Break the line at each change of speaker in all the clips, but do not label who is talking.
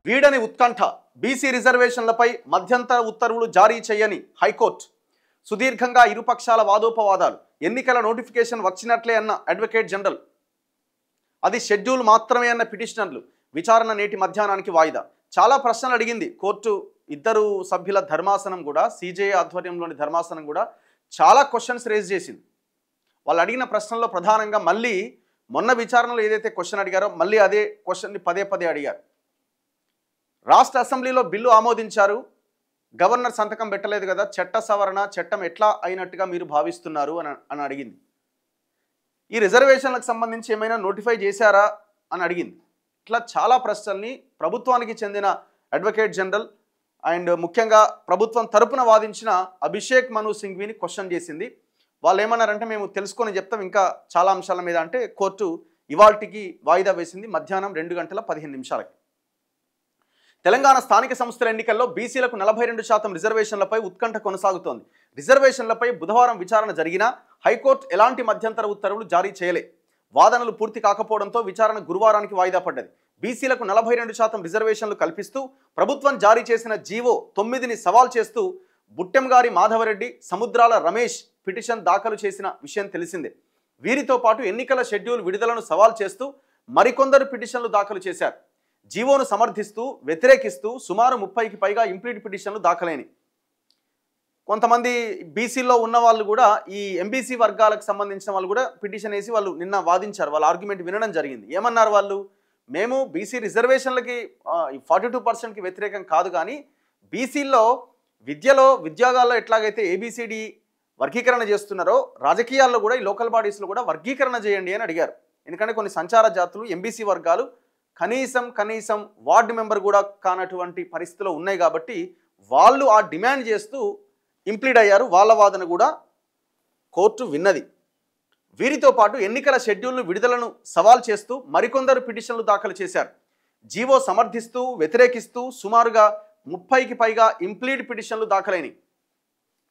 వీడని ఉత్కంఠ బీసీ రిజర్వేషన్లపై మధ్యంతర ఉత్తర్వులు జారీ చేయని హైకోర్టు. సుదీర్ఘంగా ఇరుపక్షాల వాదోపవాదాలు. ఎన్నికల నోటిఫికేషన్ వచ్చినట్లే అన్న అడ్వకేట్ జనరల్, అది షెడ్యూల్ మాత్రమే అన్న పిటిషనర్లు. విచారణ నేటి మధ్యాహ్నానికి వాయిదా. చాలా ప్రశ్నలు అడిగింది కోర్టు. ఇద్దరు సభ్యుల ధర్మాసనం కూడా, సిజేఐ ఆధ్వర్యంలోని ధర్మాసనం కూడా చాలా క్వశ్చన్స్ రేజ్ చేసింది. వాళ్ళు అడిగిన ప్రశ్నల్లో ప్రధానంగా మళ్ళీ మొన్న విచారణలో ఏదైతే క్వశ్చన్ అడిగారో మళ్ళీ అదే క్వశ్చన్ని పదే పదే అడిగారు. రాష్ట్ర అసెంబ్లీలో బిల్లు ఆమోదించారు, గవర్నర్ సంతకం పెట్టలేదు కదా, చట్ట సవరణ చట్టం ఎట్లా అయినట్టుగా మీరు భావిస్తున్నారు అని అడిగింది. ఈ రిజర్వేషన్లకు సంబంధించి ఏమైనా నోటిఫై చేశారా అని అడిగింది. ఇట్లా చాలా ప్రశ్నల్ని ప్రభుత్వానికి చెందిన అడ్వకేట్ జనరల్ అండ్ ముఖ్యంగా ప్రభుత్వం తరపున వాదించిన అభిషేక్ మను సింఘ్వీని క్వశ్చన్ చేసింది. వాళ్ళు ఏమన్నారంటే, మేము తెలుసుకొని చెప్తాం ఇంకా చాలా అంశాల మీద అంటే కోర్టు ఇవాల్టికి వాయిదా వేసింది మధ్యాహ్నం 2:15. తెలంగాణ స్థానిక సంస్థల ఎన్నికల్లో బీసీలకు 42% రిజర్వేషన్లపై ఉత్కంఠ కొనసాగుతోంది. రిజర్వేషన్లపై బుధవారం విచారణ జరిగినా హైకోర్టు ఎలాంటి మధ్యంతర ఉత్తర్వులు జారీ చేయలే. వాదనలు పూర్తి కాకపోవడంతో విచారణ గురువారానికి వాయిదా పడ్డది. బీసీలకు 42% రిజర్వేషన్లు కల్పిస్తూ ప్రభుత్వం జారీ చేసిన జీవో 9ని సవాల్ చేస్తూ బుట్టెంగారి మాధవరెడ్డి, సముద్రాల రమేష్ పిటిషన్ దాఖలు చేసిన విషయం తెలిసిందే. వీరితో పాటు ఎన్నికల షెడ్యూల్ విడుదలను సవాల్ చేస్తూ మరికొందరు పిటిషన్లు దాఖలు చేశారు. జీవోను సమర్థిస్తూ వ్యతిరేకిస్తూ సుమారు 30కి పైగా ఇంప్లీడ్ పిటిషన్లు దాఖలైనవి. కొంతమంది బీసీలో ఉన్న వాళ్ళు కూడా, ఈ ఎంబీసీ వర్గాలకు సంబంధించిన వాళ్ళు కూడా పిటిషన్ వేసి వాళ్ళు నిన్న వాదించారు. వాళ్ళ ఆర్గ్యుమెంట్ వినడం జరిగింది. ఏమన్నారు వాళ్ళు, మేము బీసీ రిజర్వేషన్లకి 42%కి వ్యతిరేకం కాదు, కానీ బీసీల్లో విద్యలో ఉద్యోగాల్లో ఎట్లాగైతే ఏబిసిడి వర్గీకరణ చేస్తున్నారో రాజకీయాల్లో కూడా ఈ లోకల్ బాడీస్లో కూడా వర్గీకరణ చేయండి అని అడిగారు. ఎందుకంటే కొన్ని సంచార జాతులు ఎంబీసీ వర్గాలు కనీసం వార్డు మెంబర్ కూడా కానటువంటి పరిస్థితిలో ఉన్నాయి కాబట్టి వాళ్ళు ఆ డిమాండ్ చేస్తూ ఇంప్లీడ్ అయ్యారు. వాళ్ళ వాదన కూడా కోర్టు విన్నది. వీరితో పాటు ఎన్నికల షెడ్యూల్ను విడుదలను సవాల్ చేస్తూ మరికొందరు పిటిషన్లు దాఖలు చేశారు. జీవో సమర్థిస్తూ వ్యతిరేకిస్తూ సుమారుగా 30కి పైగా ఇంప్లీడ్ పిటిషన్లు దాఖలైనవి.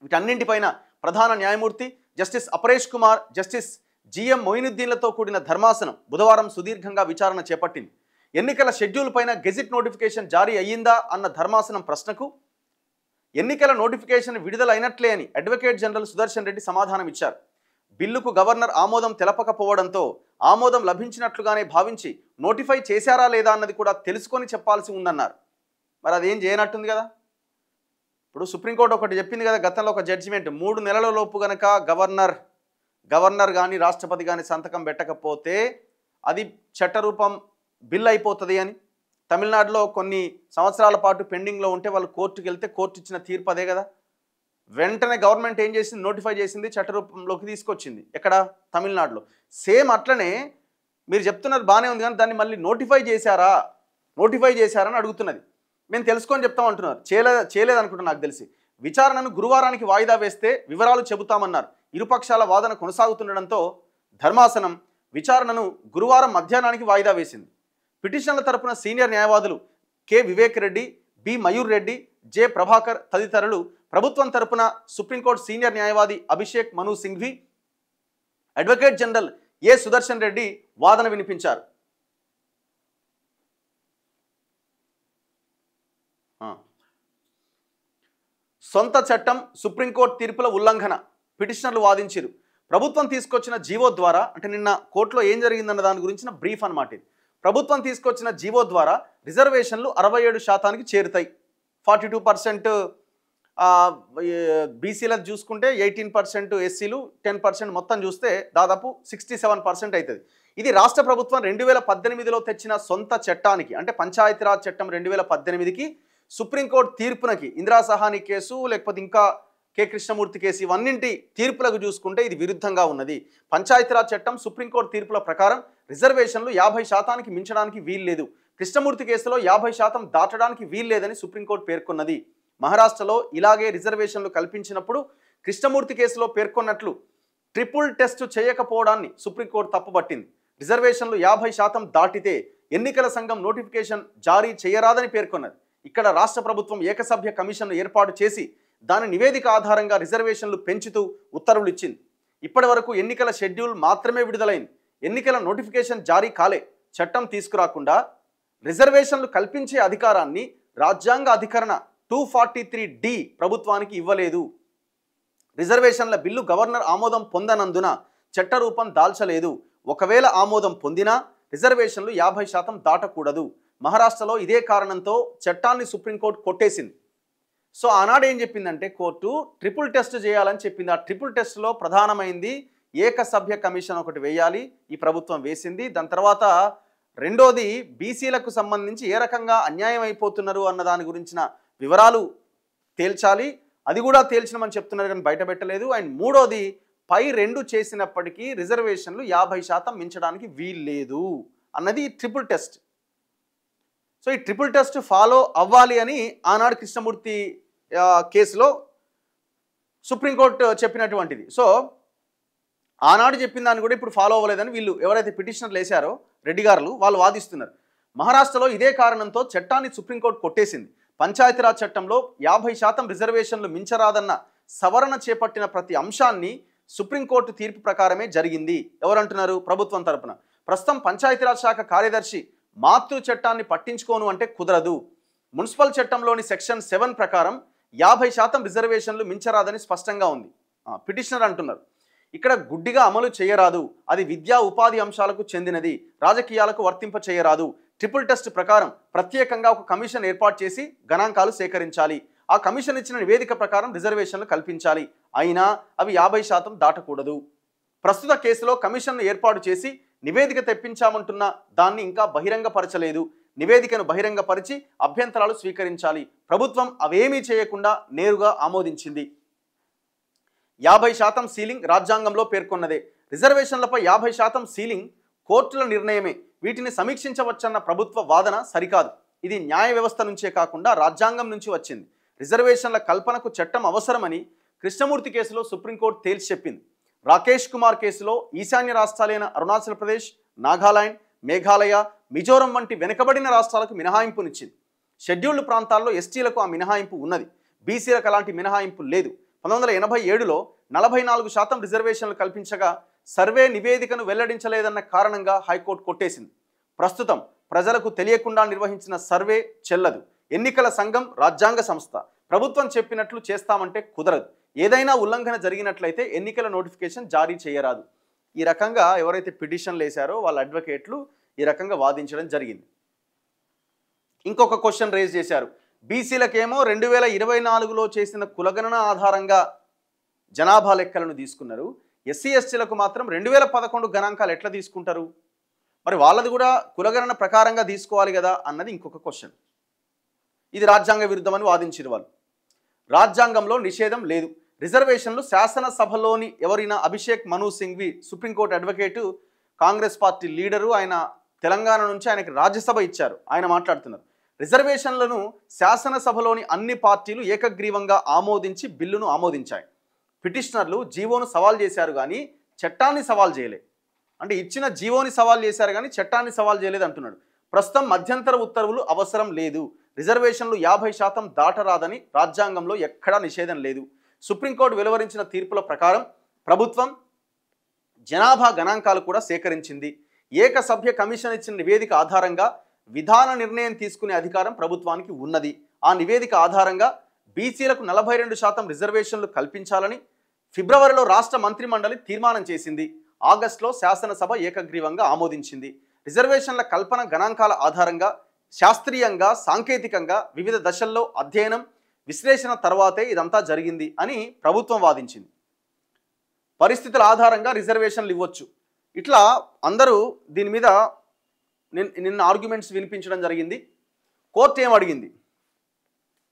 వీటన్నింటిపైన ప్రధాన న్యాయమూర్తి justice Aparesh Kumar, justice GM మొయినుద్దీన్లతో కూడిన ధర్మాసనం బుధవారం సుదీర్ఘంగా విచారణ చేపట్టింది. ఎన్నికల షెడ్యూల్ పైన గెజిట్ నోటిఫికేషన్ జారీ అయ్యిందా అన్న ధర్మాసనం ప్రశ్నకు ఎన్నికల నోటిఫికేషన్ విడుదలైనట్లే అని అడ్వకేట్ జనరల్ సుదర్శన్ రెడ్డి సమాధానం ఇచ్చారు. బిల్లుకు గవర్నర్ ఆమోదం తెలపకపోవడంతో ఆమోదం లభించినట్లుగానే భావించి నోటిఫై చేశారా లేదా అన్నది కూడా తెలుసుకొని చెప్పాల్సి ఉందన్నారు. మరి అదేం చేయనట్టుంది కదా. ఇప్పుడు సుప్రీంకోర్టు ఒకటి చెప్పింది కదా, గతంలో ఒక జడ్జిమెంట్, 3 నెలల లోపు గనక గవర్నర్ కానీ రాష్ట్రపతి కానీ సంతకం పెట్టకపోతే అది చట్టరూపం బిల్ అయిపోతుంది అని. తమిళనాడులో కొన్ని సంవత్సరాల పాటు పెండింగ్లో ఉంటే వాళ్ళు కోర్టుకు వెళ్తే కోర్టు ఇచ్చిన తీర్పు అదే కదా. వెంటనే గవర్నమెంట్ ఏం చేసింది, నోటిఫై చేసింది, చట్టరూపంలోకి తీసుకొచ్చింది. ఎక్కడ, తమిళనాడులో. సేమ్ అట్లనే మీరు చెప్తున్నారు బాగానే ఉంది, కానీ దాన్ని మళ్ళీ నోటిఫై చేశారని అడుగుతున్నది. మేము తెలుసుకొని చెప్తామంటున్నారు. చేయలేదు అనుకుంటున్నా నాకు తెలిసి. విచారణను గురువారానికి వాయిదా వేస్తే వివరాలు చెబుతామన్నారు. ఇరుపక్షాల వాదన కొనసాగుతుండడంతో ధర్మాసనం విచారణను గురువారం మధ్యాహ్నానికి వాయిదా వేసింది. పిటిషన్ల తరపున సీనియర్ న్యాయవాదులు K Vivek Reddy, B Mayur Reddy, J Prabhakar తదితరులు, ప్రభుత్వం తరపున సుప్రీంకోర్టు సీనియర్ న్యాయవాది Abhishek Manu Singhvi, advocate general A Sudarshan Reddy వాదన వినిపించారు. సొంత చట్టం సుప్రీంకోర్టు తీర్పుల ఉల్లంఘన పిటిషనర్లు వాదించారు. ప్రభుత్వం తీసుకొచ్చిన జీవో ద్వారా, అంటే నిన్న కోర్టులో ఏం జరిగిందన్న దాని గురించిన బ్రీఫ్ అన్నమాట ఇది. ప్రభుత్వం తీసుకొచ్చిన జీవో ద్వారా రిజర్వేషన్లు 67%కి చేరుతాయి. 42% బీసీలకు చూసుకుంటే 18%, ఎస్సీలు 10%, మొత్తం చూస్తే దాదాపు 67% అవుతుంది. ఇది రాష్ట్ర ప్రభుత్వం 2018లో తెచ్చిన సొంత చట్టానికి, అంటే పంచాయతీరాజ్ చట్టం 2018కి, సుప్రీంకోర్టు తీర్పునకి, ఇందిరా సహాని కేసు లేకపోతే ఇంకా కె కృష్ణమూర్తి కేసు, ఇవన్నింటి తీర్పులకు చూసుకుంటే ఇది విరుద్ధంగా ఉన్నది. పంచాయతీరాజ్ చట్టం సుప్రీంకోర్టు తీర్పుల ప్రకారం రిజర్వేషన్లు 50%కి మించడానికి వీల్లేదు. కృష్ణమూర్తి కేసులో 50% దాటడానికి వీల్లేదని సుప్రీంకోర్టు పేర్కొన్నది. మహారాష్ట్రలో ఇలాగే రిజర్వేషన్లు కల్పించినప్పుడు కృష్ణమూర్తి కేసులో పేర్కొన్నట్లు ట్రిపుల్ టెస్ట్ చేయకపోవడాన్ని సుప్రీంకోర్టు తప్పుపట్టింది. రిజర్వేషన్లు 50% దాటితే ఎన్నికల సంఘం నోటిఫికేషన్ జారీ చేయరాదని పేర్కొన్నది. ఇక్కడ రాష్ట్ర ప్రభుత్వం ఏకసభ్య కమిషన్ను ఏర్పాటు చేసి దాని నివేదిక ఆధారంగా రిజర్వేషన్లు పెంచుతూ ఉత్తర్వులు ఇచ్చింది. ఇప్పటి వరకు ఎన్నికల షెడ్యూల్ మాత్రమే విడుదలైంది. ఎన్నికల నోటిఫికేషన్ జారీ కాలే. చట్టం తీసుకురాకుండా రిజర్వేషన్లు కల్పించే అధికారాన్ని రాజ్యాంగ అధికరణ 243D ప్రభుత్వానికి ఇవ్వలేదు. రిజర్వేషన్ల బిల్లు గవర్నర్ ఆమోదం పొందనందున చట్టరూపం దాల్చలేదు. ఒకవేళ ఆమోదం పొందినా రిజర్వేషన్లు 50% దాటకూడదు. మహారాష్ట్రలో ఇదే కారణంతో చట్టాన్ని సుప్రీంకోర్టు కొట్టేసింది. సో ఆనాడు ఏం చెప్పిందంటే కోర్టు ట్రిపుల్ టెస్ట్ చేయాలని చెప్పింది. ఆ ట్రిపుల్ టెస్ట్లో ప్రధానమైంది ఏకసభ్య కమిషన్ ఒకటి వేయాలి. ఈ ప్రభుత్వం వేసింది. దాని తర్వాత రెండోది బీసీలకు సంబంధించి ఏ రకంగా అన్యాయం అయిపోతున్నారు అన్న దాని గురించిన వివరాలు తేల్చాలి. అది కూడా తేల్చినమని చెప్తున్నారు కానీ బయట పెట్టలేదు. అండ్ మూడోది పై రెండు చేసినప్పటికీ రిజర్వేషన్లు 50% మించడానికి వీల్లేదు అన్నది ట్రిపుల్ టెస్ట్. సో ఈ ట్రిపుల్ టెస్ట్ ఫాలో అవ్వాలి అని ఆనాడు కృష్ణమూర్తి కేసులో సుప్రీంకోర్టు చెప్పినటువంటిది. సో ఆనాడు చెప్పిన దాన్ని కూడా ఇప్పుడు ఫాలో అవ్వలేదని వీళ్ళు ఎవరైతే పిటిషనర్లు వేశారో రెడ్డి గారు వాళ్ళు వాదిస్తున్నారు. మహారాష్ట్రలో ఇదే కారణంతో చట్టాన్ని సుప్రీంకోర్టు కొట్టేసింది. పంచాయతీరాజ్ చట్టంలో 50% రిజర్వేషన్లు మించరాదన్న సవరణ చేపట్టిన ప్రతి అంశాన్ని సుప్రీంకోర్టు తీర్పు ప్రకారమే జరిగింది. ఎవరంటున్నారు? ప్రభుత్వం తరపున. ప్రస్తుతం పంచాయతీరాజ్ శాఖ కార్యదర్శి మాతృ చట్టాన్ని పట్టించుకోను అంటే కుదరదు. మున్సిపల్ చట్టంలోని సెక్షన్ 7 ప్రకారం 50% రిజర్వేషన్లు మించరాదని స్పష్టంగా ఉంది. పిటిషనర్ అంటున్నారు ఇక్కడ గుడ్డిగా అమలు చేయరాదు. అది విద్యా ఉపాధి అంశాలకు చెందినది, రాజకీయాలకు వర్తింప చేయరాదు. ట్రిపుల్ టెస్ట్ ప్రకారం ప్రత్యేకంగా ఒక కమిషన్ ఏర్పాటు చేసి గణాంకాలు సేకరించాలి. ఆ కమిషన్ ఇచ్చిన నివేదిక ప్రకారం రిజర్వేషన్లు కల్పించాలి. అయినా అవి 50% దాటకూడదు. ప్రస్తుత కేసులో కమిషన్ను ఏర్పాటు చేసి నివేదిక తెప్పించామంటున్న దాన్ని ఇంకా బహిరంగపరచలేదు. నివేదికను బహిరంగపరిచి అభ్యంతరాలు స్వీకరించాలి. ప్రభుత్వం అవేమీ చేయకుండా నేరుగా ఆమోదించింది. 50% సీలింగ్ రాజ్యాంగంలో పేర్కొన్నదే. రిజర్వేషన్లపై 50% సీలింగ్ కోర్టుల నిర్ణయమే. వీటిని సమీక్షించవచ్చన్న ప్రభుత్వ వాదన సరికాదు. ఇది న్యాయ వ్యవస్థ నుంచే కాకుండా రాజ్యాంగం నుంచి వచ్చింది. రిజర్వేషన్ల కల్పనకు చట్టం అవసరమని కృష్ణమూర్తి కేసులో సుప్రీంకోర్టు తేల్చి చెప్పింది. రాకేష్ కుమార్ కేసులో ఈశాన్య రాష్ట్రాలైన అరుణాచల్ ప్రదేశ్, నాగాలాండ్, మేఘాలయ, మిజోరం వంటి వెనుకబడిన రాష్ట్రాలకు మినహాయింపునిచ్చింది. షెడ్యూల్డ్ ప్రాంతాల్లో ఎస్టీలకు ఆ మినహాయింపు ఉన్నది. బీసీలకు అలాంటి మినహాయింపు లేదు. 1987లో 44% రిజర్వేషన్లు కల్పించగా సర్వే నివేదికను వెల్లడించలేదన్న కారణంగా హైకోర్టు కొట్టేసింది. ప్రస్తుతం ప్రజలకు తెలియకుండా నిర్వహించిన సర్వే చెల్లదు. ఎన్నికల సంఘం రాజ్యాంగ సంస్థ. ప్రభుత్వం చెప్పినట్లు చేస్తామంటే కుదరదు. ఏదైనా ఉల్లంఘన జరిగినట్లయితే ఎన్నికల నోటిఫికేషన్ జారీ చేయరాదు. ఈ రకంగా ఎవరైతే పిటిషన్లు వేశారో వాళ్ళ అడ్వకేట్లు ఈ రకంగా వాదించడం జరిగింది. ఇంకొక క్వశ్చన్ రేజ్ చేశారు. బీసీలకేమో 2024లో చేసిన కులగణన ఆధారంగా జనాభా లెక్కలను తీసుకున్నారు. ఎస్సీ ఎస్టీలకు మాత్రం 2011 గణాంకాలు ఎట్లా తీసుకుంటారు? మరి వాళ్ళది కూడా కులగణన ప్రకారంగా తీసుకోవాలి కదా అన్నది ఇంకొక క్వశ్చన్. ఇది రాజ్యాంగ విరుద్ధమని వాదించారు వాళ్ళు. రాజ్యాంగంలో నిషేధం లేదు. రిజర్వేషన్లు శాసనసభలోని ఎవరైనా Abhishek Manu Singhvi supreme court advocate, Congress party leader, ఆయన తెలంగాణ నుంచి ఆయనకి రాజ్యసభ ఇచ్చారు. ఆయన మాట్లాడుతున్నారు రిజర్వేషన్లను శాసనసభలోని అన్ని పార్టీలు ఏకగ్రీవంగా ఆమోదించి బిల్లును ఆమోదించాయి. పిటిషనర్లు జీవోను సవాల్ చేశారు కానీ చట్టాన్ని సవాల్ చేయలే. అంటే ఇచ్చిన జీవోని సవాల్ చేశారు కానీ చట్టాన్ని సవాల్ చేయలేదు అంటున్నాడు. ప్రస్తుతం మధ్యంతర ఉత్తర్వులు అవసరం లేదు. రిజర్వేషన్లు 50% దాటరాదని రాజ్యాంగంలో ఎక్కడా నిషేధం లేదు. సుప్రీంకోర్టు వెలువరించిన తీర్పుల ప్రకారం ప్రభుత్వం జనాభా గణాంకాలు కూడా సేకరించింది. ఏకసభ్య కమిషన్ ఇచ్చిన నివేదిక ఆధారంగా విధాన నిర్ణయం తీసుకునే అధికారం ప్రభుత్వానికి ఉన్నది. ఆ నివేదిక ఆధారంగా బీసీలకు 42% రిజర్వేషన్లు కల్పించాలని ఫిబ్రవరిలో రాష్ట్ర మంత్రిమండలి తీర్మానం చేసింది. ఆగస్టులో శాసనసభ ఏకగ్రీవంగా ఆమోదించింది. రిజర్వేషన్ల కల్పన గణాంకాల ఆధారంగా శాస్త్రీయంగా, సాంకేతికంగా వివిధ దశల్లో అధ్యయనం, విశ్లేషణ తర్వాతే ఇదంతా జరిగింది అని ప్రభుత్వం వాదించింది. పరిస్థితుల ఆధారంగా రిజర్వేషన్లు ఇవ్వచ్చు. ఇట్లా అందరూ దీని మీద నిన్న ఆర్గ్యుమెంట్స్ వినిపించడం జరిగింది. కోర్టు ఏం అడిగింది?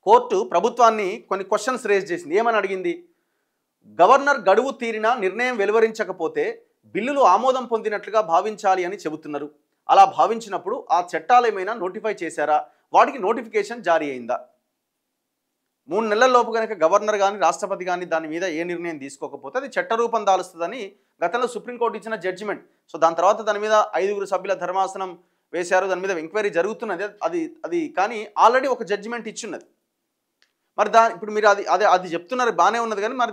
కోర్టు ప్రభుత్వాన్ని కొన్ని క్వశ్చన్స్ రేజ్ చేసింది. ఏమని అడిగింది? గవర్నర్ గడువు తీరిన నిర్ణయం వెలువరించకపోతే బిల్లులు ఆమోదం పొందినట్లుగా భావించాలి అని చెబుతున్నారు. అలా భావించినప్పుడు ఆ చట్టాలు ఏమైనా నోటిఫై చేశారా? వాటికి నోటిఫికేషన్ జారీ అయిందా? 3 నెలల్లోపు కనుక గవర్నర్ కానీ రాష్ట్రపతి కానీ దాని మీద ఏ నిర్ణయం తీసుకోకపోతే అది చట్టరూపం దాలుస్తుందని గతంలో సుప్రీంకోర్టు ఇచ్చిన జడ్జిమెంట్. సో దాని తర్వాత దాని మీద 5 సభ్యుల ధర్మాసనం వేశారు. దాని మీద ఎంక్వైరీ జరుగుతున్నది. అది కానీ ఆల్రెడీ ఒక జడ్జిమెంట్ ఇచ్చున్నది. మరి ఇప్పుడు మీరు అది చెప్తున్నారు బాగానే ఉన్నది కానీ మరి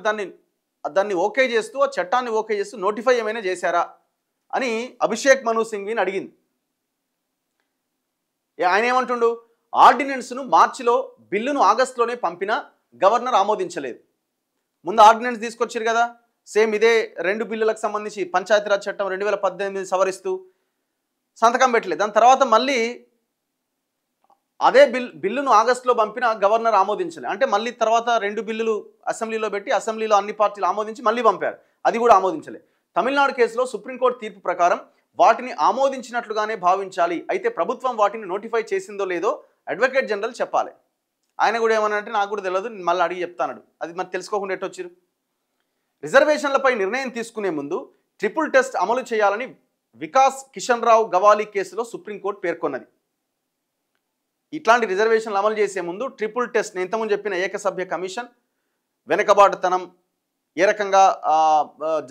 దాన్ని ఓకే చేస్తూ ఆ చట్టాన్ని ఓకే చేస్తూ నోటిఫై ఏమైనా చేశారా అని అభిషేక్ మను సింఘ్విని అడిగింది. ఆయన ఏమంటుండు, ఆర్డినెన్స్ను మార్చిలో బిల్లును ఆగస్టులోనే పంపినా గవర్నర్ ఆమోదించలేదు. ముందు ఆర్డినెన్స్ తీసుకొచ్చారు కదా, సేమ్ ఇదే 2 బిల్లులకు సంబంధించి పంచాయతీరాజ్ చట్టం 2018 సవరిస్తూ సంతకం పెట్టలేదు. దాని తర్వాత మళ్ళీ అదే బిల్లును ఆగస్టులో పంపిన గవర్నర్ ఆమోదించలేదు. అంటే మళ్ళీ తర్వాత 2 బిల్లులు అసెంబ్లీలో పెట్టి అసెంబ్లీలో అన్ని పార్టీలు ఆమోదించి మళ్ళీ పంపారు, అది కూడా ఆమోదించలేదు. తమిళనాడు కేసులో సుప్రీంకోర్టు తీర్పు ప్రకారం వాటిని ఆమోదించినట్లుగానే భావించాలి, అయితే ప్రభుత్వం వాటిని నోటిఫై చేసిందో లేదో అడ్వకేట్ జనరల్ చెప్పాలి. ఆయన కూడా ఏమన్నారంటే నాకు కూడా తెలియదు, నేను మళ్ళీ అడిగి చెప్తాను. అది మరి తెలుసుకోకుండా ఎట్టొచ్చారు. రిజర్వేషన్లపై నిర్ణయం తీసుకునే ముందు ట్రిపుల్ టెస్ట్ అమలు చేయాలని వికాస్ కిషన్ రావు గవాలి కేసులో సుప్రీంకోర్టు పేర్కొన్నది. ఇట్లాంటి రిజర్వేషన్లు అమలు చేసే ముందు ట్రిపుల్ టెస్ట్, నేను ఇంతకుముందు చెప్పిన ఏకసభ్య కమిషన్ వెనకబాటుతనం ఏ రకంగా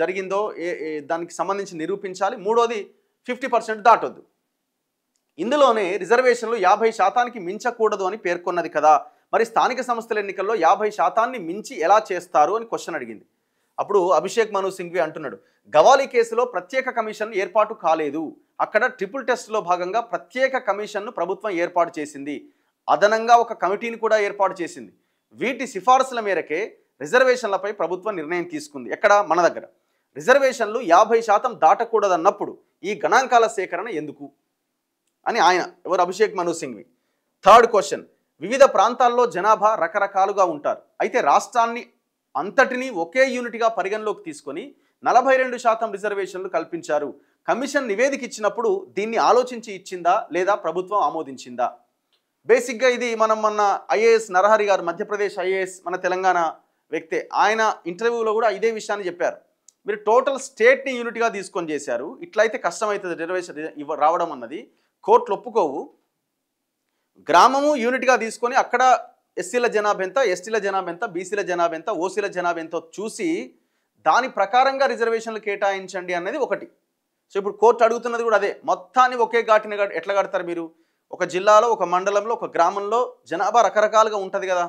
జరిగిందో దానికి సంబంధించి నిరూపించాలి. మూడోది 50% దాటొద్దు. ఇందులోనే రిజర్వేషన్లు 50% మించకూడదు అని పేర్కొన్నది కదా, మరి స్థానిక సంస్థల ఎన్నికల్లో 50% మించి ఎలా చేస్తారు అని క్వశ్చన్ అడిగింది. అప్పుడు అభిషేక్ మను సింఘ్వి అంటున్నాడు, గవాలి కేసులో ప్రత్యేక కమిషన్ ఏర్పాటు కాలేదు, అక్కడ ట్రిపుల్ టెస్ట్లో భాగంగా ప్రత్యేక కమిషన్ను ప్రభుత్వం ఏర్పాటు చేసింది, అదనంగా ఒక కమిటీని కూడా ఏర్పాటు చేసింది. వీటి సిఫార్సుల మేరకే రిజర్వేషన్లపై ప్రభుత్వం నిర్ణయం తీసుకుంది. ఎక్కడ? మన దగ్గర. రిజర్వేషన్లు 50% దాటకూడదన్నప్పుడు ఈ గణాంకాల సేకరణ ఎందుకు అని ఆయన ఎవరు? అభిషేక్ మను సింఘ్వి. థర్డ్ క్వశ్చన్, వివిధ ప్రాంతాల్లో జనాభా రకరకాలుగా ఉంటారు, అయితే రాష్ట్రాన్ని అంతటినీ ఒకే యూనిట్గా పరిగణలోకి తీసుకొని 42% రిజర్వేషన్లు కల్పించారు. కమిషన్ నివేదిక ఇచ్చినప్పుడు దీన్ని ఆలోచించి ఇచ్చిందా లేదా ప్రభుత్వం ఆమోదించిందా? బేసిక్గా ఇది మనం మొన్న ఐఏఎస్ నరహరి గారు, మధ్యప్రదేశ్ ఐఏఎస్, మన తెలంగాణ వ్యక్తే, ఆయన ఇంటర్వ్యూలో కూడా ఇదే విషయాన్ని చెప్పారు. మీరు టోటల్ స్టేట్ని యూనిట్గా తీసుకొని చేశారు, ఇట్లయితే కష్టమవుతుంది రిజర్వేషన్ రావడం అన్నది, కోర్టులు ఒప్పుకోవు. గ్రామము యూనిట్గా తీసుకొని అక్కడ ఎస్సీల జనాభా ఎంత, ఎస్టీల జనాభా ఎంత, బీసీల జనాభా ఎంత, ఓసీల జనాభా ఎంతో చూసి దాని ప్రకారంగా రిజర్వేషన్లు కేటాయించండి అన్నది ఒకటి. సో ఇప్పుడు కోర్టు అడుగుతున్నది కూడా అదే, మొత్తాన్ని ఒకే ఘాటిని ఎట్లా కడతారు మీరు? ఒక జిల్లాలో, ఒక మండలంలో, ఒక గ్రామంలో జనాభా రకరకాలుగా ఉంటుంది కదా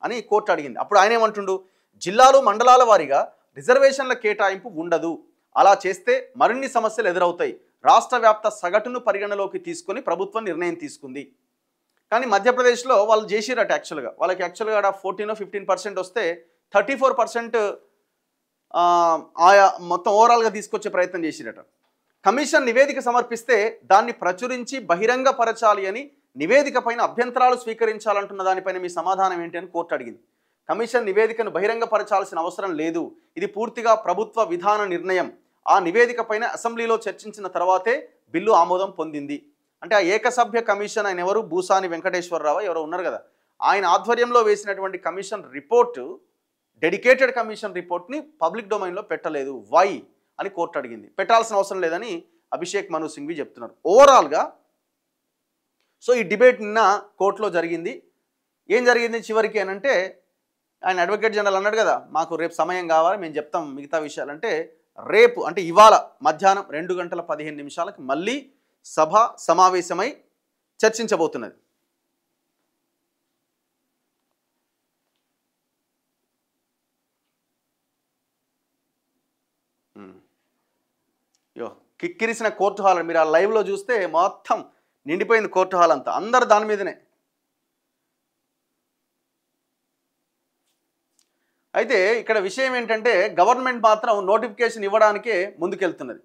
అని కోర్టు అడిగింది. అప్పుడు ఆయన ఏమంటుండు, జిల్లాలు మండలాల వారీగా రిజర్వేషన్ల కేటాయింపు ఉండదు, అలా చేస్తే మరిన్ని సమస్యలు ఎదురవుతాయి, రాష్ట్ర వ్యాప్త సగటును పరిగణలోకి తీసుకొని ప్రభుత్వం నిర్ణయం తీసుకుంది. కానీ మధ్యప్రదేశ్లో వాళ్ళు చేసిరట, వాళ్ళకి యాక్చువల్గా 14-15% వస్తే 34% ఆయా మొత్తం ఓవరాల్గా తీసుకొచ్చే ప్రయత్నం చేసిరట. కమిషన్ నివేదిక సమర్పిస్తే దాన్ని ప్రచురించి బహిరంగపరచాలి అని, నివేదిక పైన అభ్యంతరాలు స్వీకరించాలంటున్న దానిపైన మీ సమాధానం ఏంటి అని కోర్టు అడిగింది. కమిషన్ నివేదికను బహిరంగపరచాల్సిన అవసరం లేదు, ఇది పూర్తిగా ప్రభుత్వ విధాన నిర్ణయం, ఆ నివేదిక పైన అసెంబ్లీలో చర్చించిన తర్వాతే బిల్లు ఆమోదం పొందింది. అంటే ఆ ఏకసభ్య కమిషన్ ఆయన ఎవరు? భూసాని వెంకటేశ్వరరావు ఎవరో ఉన్నారు కదా, ఆయన ఆధ్వర్యంలో వేసినటువంటి కమిషన్ రిపోర్టు, డెడికేటెడ్ కమిషన్ రిపోర్ట్ని పబ్లిక్ డొమైన్లో పెట్టలేదు, వై అని కోర్టు అడిగింది. పెట్టాల్సిన అవసరం లేదని అభిషేక్ మను సింఘ్వి చెప్తున్నారు. ఓవరాల్గా సో ఈ డిబేట్ నిన్న కోర్టులో జరిగింది. ఏం జరిగింది చివరికి అని అంటే, ఆయన అడ్వకేట్ జనరల్ అన్నాడు కదా, మాకు రేపు సమయం కావాలి, మేము చెప్తాం మిగతా విషయాలంటే, రేపు అంటే ఇవాళ మధ్యాహ్నం 2:15 మళ్ళీ సభ సమావేశమై చర్చించబోతున్నది. కిక్కిరిసిన కోర్టు హాల్, మీరు ఆ లైవ్లో చూస్తే మొత్తం నిండిపోయింది కోర్టు హాల్ అంతా, అందరు దాని మీదనే. అయితే ఇక్కడ విషయం ఏంటంటే, గవర్నమెంట్ మాత్రం నోటిఫికేషన్ ఇవ్వడానికే ముందుకెళ్తున్నది.